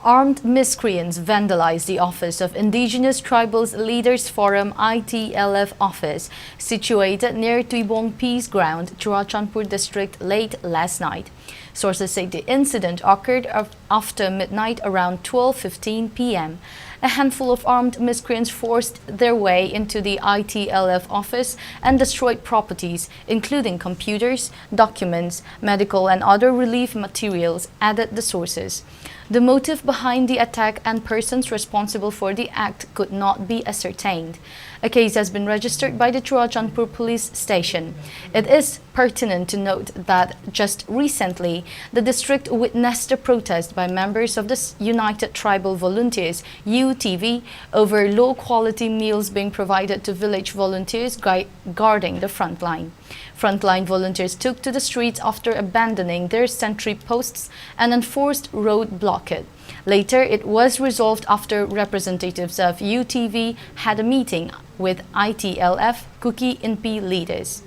Armed miscreants vandalized the office of Indigenous Tribals Leaders Forum Itlf office, situated near Tuibuong Peace Ground, Churachandpur district late last night. Sources say the incident occurred after midnight around 12:15 p.m. A handful of armed miscreants forced their way into the Itlf office and destroyed properties, including computers, documents, medical and other relief materials, added the sources. The motive behind the attack and persons responsible for the act could not be ascertained. A case has been registered by the Churachandpur police station. It is pertinent to note that just recently, the district witnessed a protest by members of the United Tribal Volunteers (UTV) over low-quality meals being provided to village volunteers guarding the front line. Frontline volunteers took to the streets after abandoning their sentry posts and enforced road blockade. Later, it was resolved after representatives of UTV had a meeting with Itlf Kuki Imphal leaders.